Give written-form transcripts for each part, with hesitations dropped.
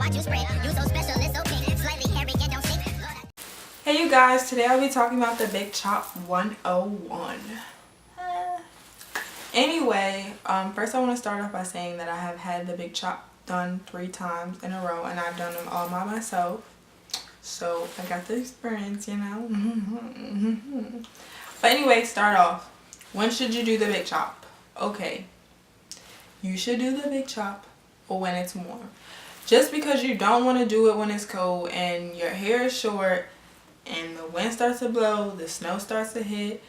watch you spread. You so special, it's okay. Slightly hairy and don't stink. Hey you guys, today I'll be talking about the Big Chop 101. Anyway, first I want to start off by saying that I have had the Big Chop done 3 times in a row, and I've done them all by myself. So I got the experience, you know. But anyway, start off. When should you do the Big Chop? Okay, you should do the Big Chop when it's warm. Just because you don't want to do it when it's cold and your hair is short and the wind starts to blow, the snow starts to hit,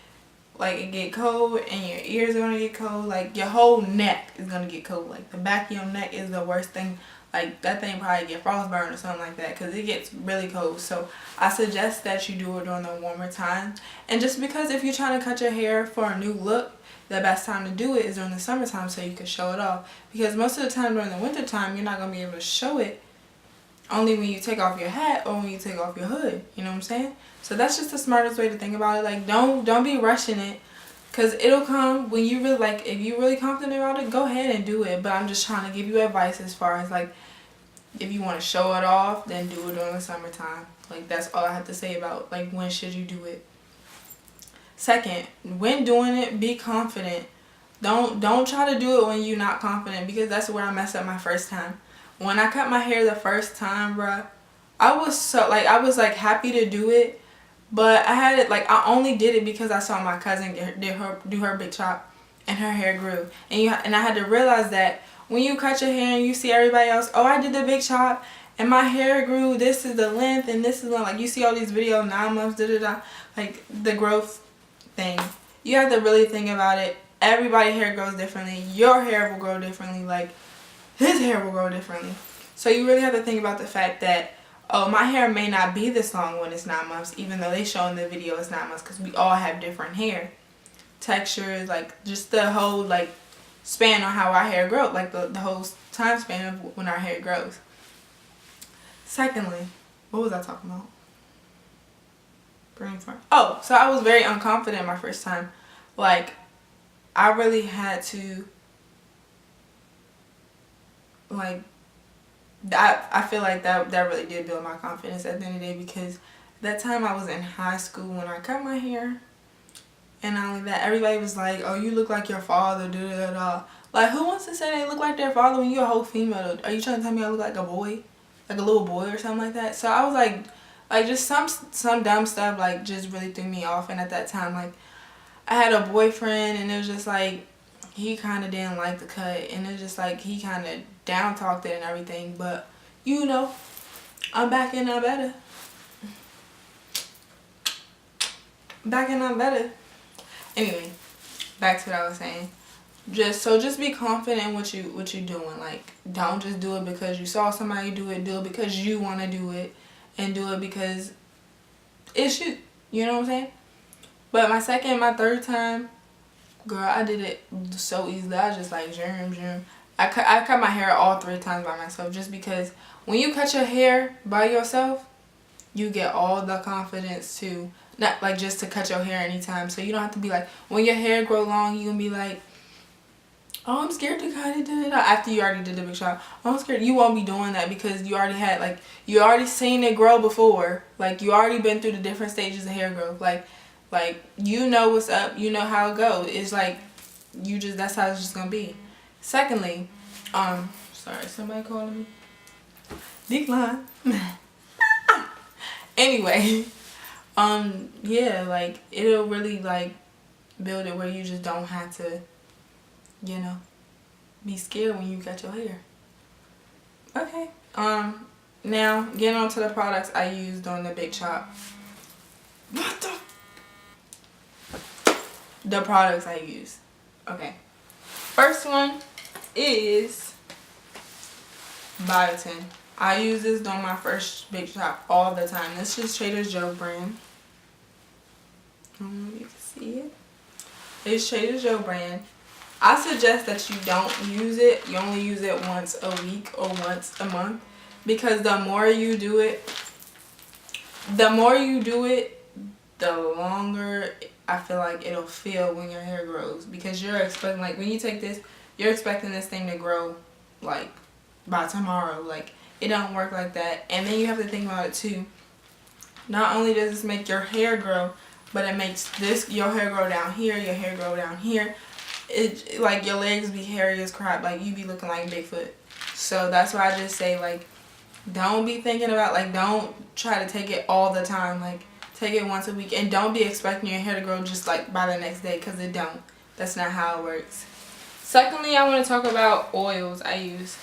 like it get cold and your ears are gonna get cold, like your whole neck is gonna get cold. Like the back of your neck is the worst thing. Like that thing probably get frostburn or something like that because it gets really cold. So I suggest that you do it during the warmer times. And just because if you're trying to cut your hair for a new look, the best time to do it is during the summertime so you can show it off. Because most of the time during the winter time you're not gonna be able to show it only when you take off your hat or when you take off your hood. You know what I'm saying? So that's just the smartest way to think about it. Like don't be rushing it, because it'll come when you really, like, if you're really confident about it, go ahead and do it. But I'm just trying to give you advice as far as like if you want to show it off, then do it during the summertime. Like that's all I have to say about like when should you do it. Second, when doing it, be confident. Don't try to do it when you're not confident, because that's where I messed up my first time. When I cut my hair the first time, bruh, I was like happy to do it, but I had it like I only did it because I saw my cousin do her Big Chop and her hair grew. And I had to realize that when you cut your hair and you see everybody else, oh, I did the Big Chop and my hair grew, this is the length and this is the, like you see all these videos, 9 months, like the growth thing. You have to really think about it. Everybody's hair grows differently. Your hair will grow differently. Like his hair will grow differently. So you really have to think about the fact that, oh, my hair may not be this long when it's 9 months, even though they show in the video it's 9 months, because we all have different hair textures, like just the whole like span on how our hair grows, like the whole time span of when our hair grows. Secondly, what was I talking about? Brain fart. Oh, so I was very unconfident my first time. Like I really had to, like, I feel like that really did build my confidence at the end of the day, because that time I was in high school when I cut my hair, and not only that, everybody was like, oh, you look like your father, da-da-da-da. Like, who wants to say they look like their father when you're a whole female? Are you trying to tell me I look like a boy? Like a little boy or something like that? So I was like just some dumb stuff like just really threw me off. And at that time, like, I had a boyfriend, and it was just like he kind of didn't like the cut, and it was just like he kind of down talked it and everything. But you know, I'm back and I'm better. Anyway, back to what I was saying. Just be confident in what you're doing. Like, don't just do it because you saw somebody do it. Do it because you want to do it, and do it because it's you. You know what I'm saying? But my third time, girl, I did it so easily. I was just like, germ. I cut my hair all 3 times by myself, just because when you cut your hair by yourself, you get all the confidence to not like just to cut your hair anytime. So you don't have to be like, when your hair grow long, you can be like, oh, I'm scared to cut it. After you already did the Big Chop, oh, I'm scared. You won't be doing that because you already had, like, you already seen it grow before. Like, you already been through the different stages of hair growth. Like you know what's up. You know how it goes. It's like that's how it's just gonna be. Secondly, sorry, somebody calling me. Decline. Anyway, yeah, like it'll really like build it where you just don't have to, you know, be scared when you cut your hair. Okay. Now getting on to the products I used on the Big Chop. What the products I use. Okay. First one is biotin. I use this on my first Big Chop all the time. This is Trader Joe brand. I don't know if you can see it. It's Trader Joe brand. I suggest that you don't use it. You only use it once a week or once a month, because the more you do it, the longer I feel like it'll feel when your hair grows, because you're expecting, like, when you take this, you're expecting this thing to grow like by tomorrow. Like, It don't work like that. And then you have to think about it too. Not only does this make your hair grow, but it makes your hair grow down here, your hair grow down here. It like your legs be hairy as crap, like you be looking like Bigfoot. So that's why I just say, like, don't be thinking about, like, don't try to take it all the time. Like, take it once a week, and don't be expecting your hair to grow just like by the next day, because it don't. That's not how it works. Secondly, I want to talk about oils I use.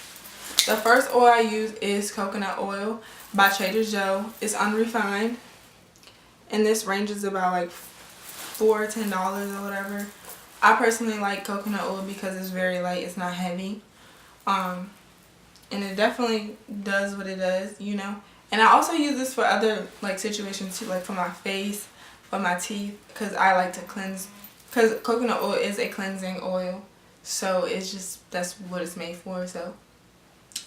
The first oil I use is coconut oil by Trader Joe. It's unrefined, and this ranges about like $4 to $10 or whatever. I personally like coconut oil because it's very light, it's not heavy, and it definitely does what it does, you know. And I also use this for other like situations too, like for my face, for my teeth, because I like to cleanse, because coconut oil is a cleansing oil, so it's just, that's what it's made for. So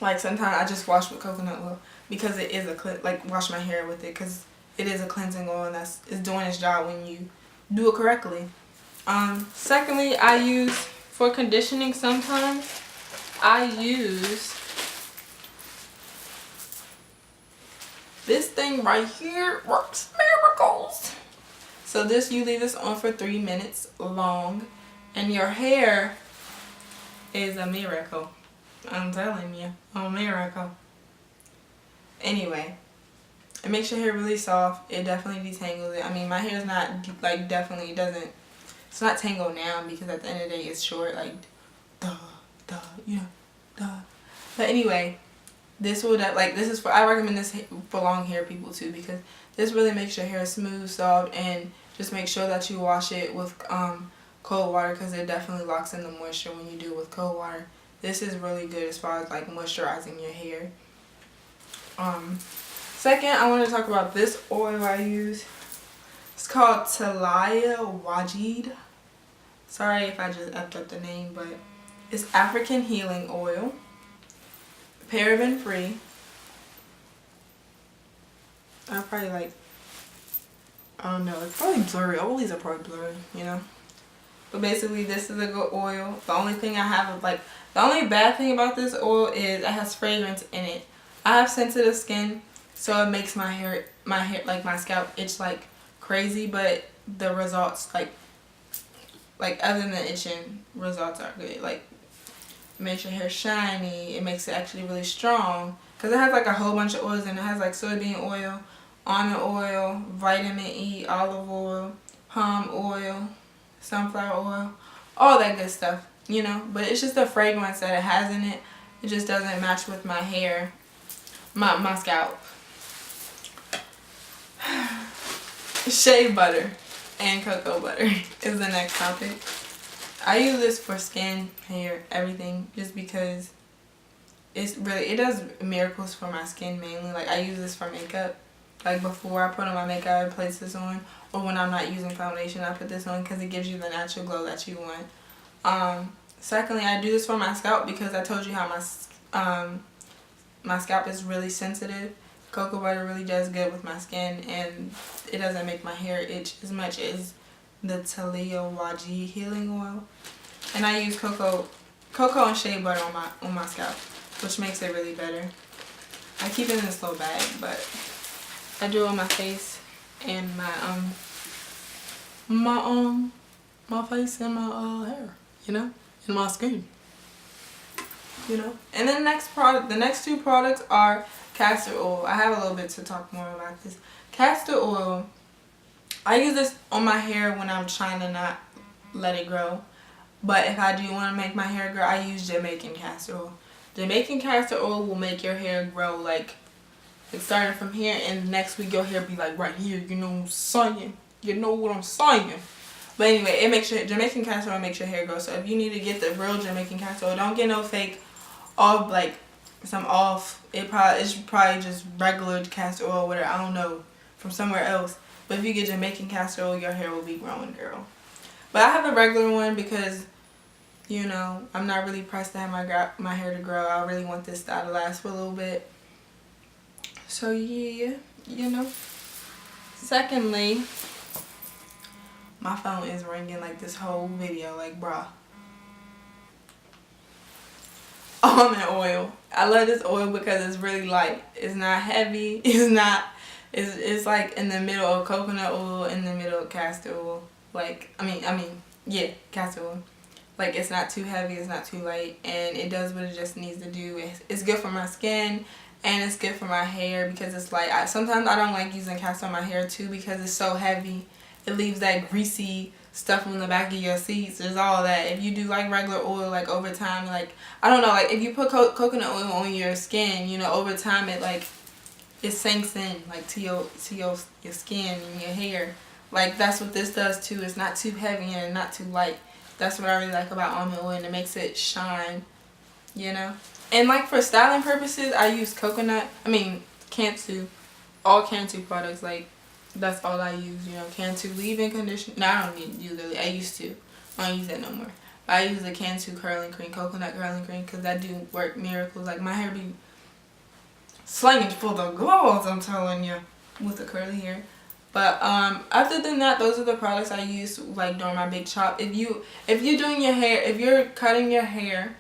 like sometimes I just wash with coconut oil because it is like wash my hair with it because it is a cleansing oil, and it's doing its job when you do it correctly. Secondly, I use for conditioning sometimes, I use this thing right here. Works miracles. So this, you leave this on for 3 minutes long, and your hair is a miracle. I'm telling you, a miracle. Anyway, it makes your hair really soft. It definitely detangles it. I mean, my hair is not like, definitely doesn't, it's not tangled now because at the end of the day it's short, like you know, But anyway, this will this is for, I recommend this for long hair people too, because this really makes your hair smooth, soft, and just make sure that you wash it with cold water, because it definitely locks in the moisture when you do it with cold water. This is really good as far as like moisturizing your hair. Second, I want to talk about this oil I use. It's called Talaya Wajid. Sorry if I just effed up the name, but it's African healing oil, paraben free. I probably like, I don't know, it's probably blurry. All these are probably blurry, you know. But basically, this is a good oil. The only thing I have, like, the only bad thing about this oil is it has fragrance in it. I have sensitive skin, so it makes my hair, like my scalp itch like crazy. But the results, like other than itching, results are good. Like, it makes your hair shiny. It makes it actually really strong, because it has like a whole bunch of oils in it. It has like soybean oil, almond oil, vitamin E, olive oil, palm oil, sunflower oil, all that good stuff, you know. But it's just the fragrance that it has in it. It just doesn't match with my hair, my scalp. Shea butter and cocoa butter is the next topic. I use this for skin, hair, everything, just because it does miracles for my skin mainly. Like, I use this for makeup. Like, before I put on my makeup, I place this on, or when I'm not using foundation, I put this on, because it gives you the natural glow that you want. Secondly, I do this for my scalp because I told you how my scalp is really sensitive. Cocoa butter really does good with my skin, and it doesn't make my hair itch as much as the Talaya Wajid healing oil. And I use cocoa and shea butter on my scalp, which makes it really better. I keep it in this little bag, but I do it on my face and my face and my hair, you know, and my skin, you know. And then the next two products are castor oil. I have a little bit to talk more about this. Castor oil, I use this on my hair when I'm trying to not let it grow. But if I do want to make my hair grow, I use Jamaican castor oil. Jamaican castor oil will make your hair grow like starting from here, and next week your hair be like right here. You know what I'm saying? You know what I'm saying? But anyway, it makes Jamaican castor oil makes your hair grow. So if you need to get the real Jamaican castor oil, don't get no fake off, like some off. It's probably just regular castor oil, whatever, I don't know, from somewhere else. But if you get Jamaican castor oil, your hair will be growing, girl. But I have a regular one because, you know, I'm not really pressed to have my hair to grow. I really want this style to last for a little bit. So yeah, you know. Secondly, my phone is ringing like this whole video, like bruh. almond oil. I love this oil because it's really light. It's not heavy. It's like in the middle of coconut oil, in the middle of castor oil. Like, yeah, castor oil. Like, it's not too heavy, it's not too light, and it does what it just needs to do. It's good for my skin, and it's good for my hair because it's light. Sometimes I don't like using castor on my hair too because it's so heavy. It leaves that greasy stuff on the back of your seats. There's all that. If you do like regular oil, like over time, like, I don't know, like if you put coconut oil on your skin, you know, over time it sinks in like to your skin and your hair. Like, that's what this does too. It's not too heavy and not too light. That's what I really like about almond oil, and it makes it shine, you know. And like for styling purposes, I use Cantu, all Cantu products. Like, that's all I use, you know. Cantu leave-in conditioner. No, I don't use it. I used to. I don't use that no more. But I use the Cantu curling cream, coconut curling cream, because that do work miracles. Like, my hair be slinging for the glows, I'm telling you, with the curly hair. But other than that, those are the products I use like during my big chop. If you're doing your hair, if you're cutting your hair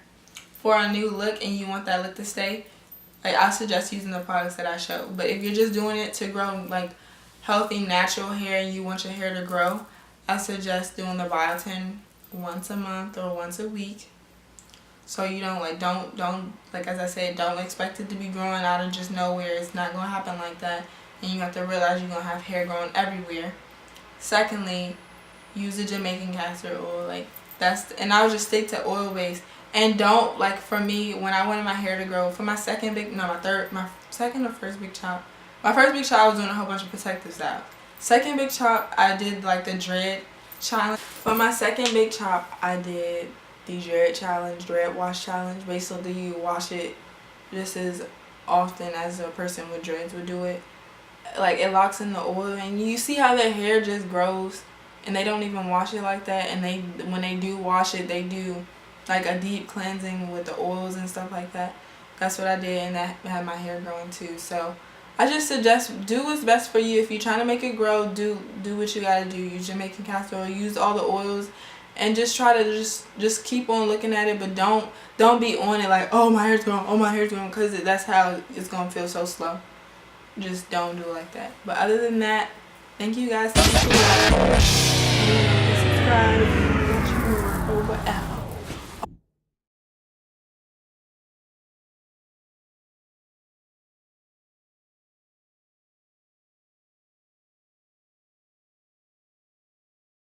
for a new look and you want that look to stay, like, I suggest using the products that I show. But if you're just doing it to grow like healthy natural hair and you want your hair to grow, I suggest doing the biotin once a month or once a week. So you don't like as I said, don't expect it to be growing out of just nowhere. It's not gonna happen like that. And you have to realize you're going to have hair growing everywhere. Secondly, use the Jamaican castor oil. Like, and I would just stick to oil base. And don't, like, for me, when I wanted my hair to grow, for my second or first big chop. My first big chop, I was doing a whole bunch of protective styles. Second big chop, I did, like, the dread challenge. For my second big chop, I did the dread challenge, dread wash challenge. Basically, you wash it just as often as a person with dreads would do it. Like, it locks in the oil, and you see how their hair just grows, and they don't even wash it like that. And when they do wash it, they do like a deep cleansing with the oils and stuff like that. That's what I did, and that had my hair growing too. So I just suggest do what's best for you. If you're trying to make it grow, do what you gotta do. Use Jamaican castor oil, use all the oils, and just try to just keep on looking at it. But don't be on it like, oh, my hair's growing, because that's how it's gonna feel so slow. Just don't do it like that. But other than that, thank you guys so much for watching. Subscribe.